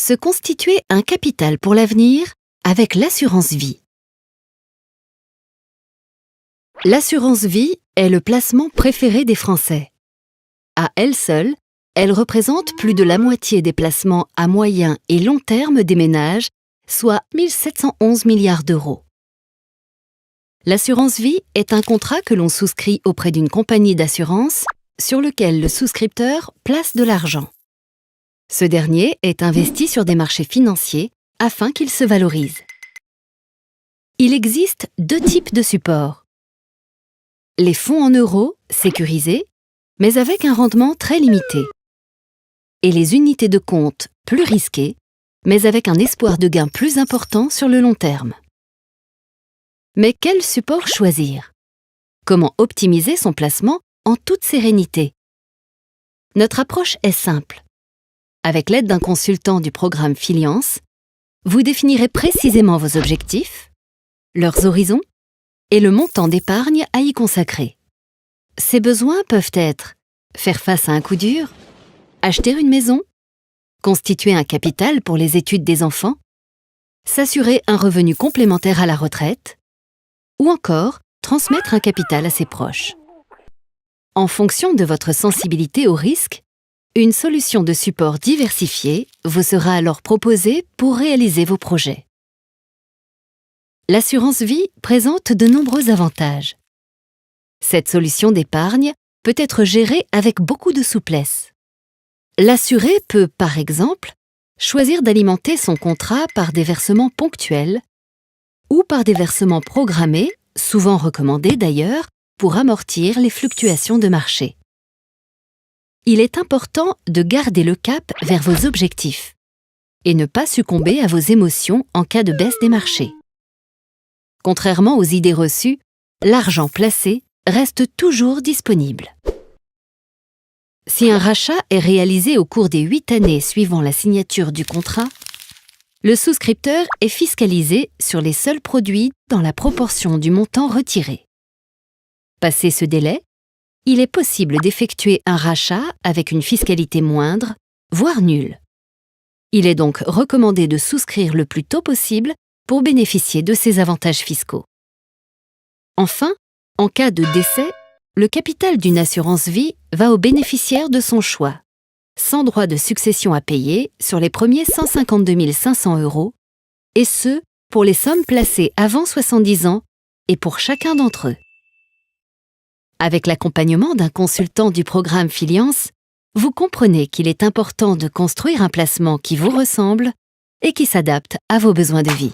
Se constituer un capital pour l'avenir avec l'assurance vie. L'assurance vie est le placement préféré des Français. À elle seule, elle représente plus de la moitié des placements à moyen et long terme des ménages, soit 1 711 milliards d'euros. L'assurance vie est un contrat que l'on souscrit auprès d'une compagnie d'assurance sur lequel le souscripteur place de l'argent. Ce dernier est investi sur des marchés financiers afin qu'il se valorise. Il existe deux types de supports. Les fonds en euros, sécurisés, mais avec un rendement très limité. Et les unités de compte, plus risquées, mais avec un espoir de gain plus important sur le long terme. Mais quel support choisir? Comment optimiser son placement en toute sérénité? Notre approche est simple. Avec l'aide d'un consultant du programme Filiance, vous définirez précisément vos objectifs, leurs horizons et le montant d'épargne à y consacrer. Ces besoins peuvent être faire face à un coup dur, acheter une maison, constituer un capital pour les études des enfants, s'assurer un revenu complémentaire à la retraite, ou encore transmettre un capital à ses proches. En fonction de votre sensibilité au risque, une solution de support diversifiée vous sera alors proposée pour réaliser vos projets. L'assurance vie présente de nombreux avantages. Cette solution d'épargne peut être gérée avec beaucoup de souplesse. L'assuré peut, par exemple, choisir d'alimenter son contrat par des versements ponctuels ou par des versements programmés, souvent recommandés d'ailleurs, pour amortir les fluctuations de marché. Il est important de garder le cap vers vos objectifs et ne pas succomber à vos émotions en cas de baisse des marchés. Contrairement aux idées reçues, l'argent placé reste toujours disponible. Si un rachat est réalisé au cours des 8 années suivant la signature du contrat, le souscripteur est fiscalisé sur les seuls produits dans la proportion du montant retiré. Passé ce délai, il est possible d'effectuer un rachat avec une fiscalité moindre, voire nulle. Il est donc recommandé de souscrire le plus tôt possible pour bénéficier de ces avantages fiscaux. Enfin, en cas de décès, le capital d'une assurance vie va au bénéficiaire de son choix, sans droit de succession à payer sur les premiers 152 500 €, et ce, pour les sommes placées avant 70 ans et pour chacun d'entre eux. Avec l'accompagnement d'un consultant du programme Filiance, vous comprenez qu'il est important de construire un placement qui vous ressemble et qui s'adapte à vos besoins de vie.